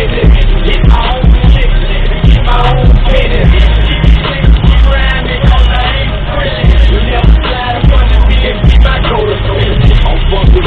business. Get my own business. Get my own business. Grind because I ain't friendly. You never slide up under me and be my go-to. I'm fucking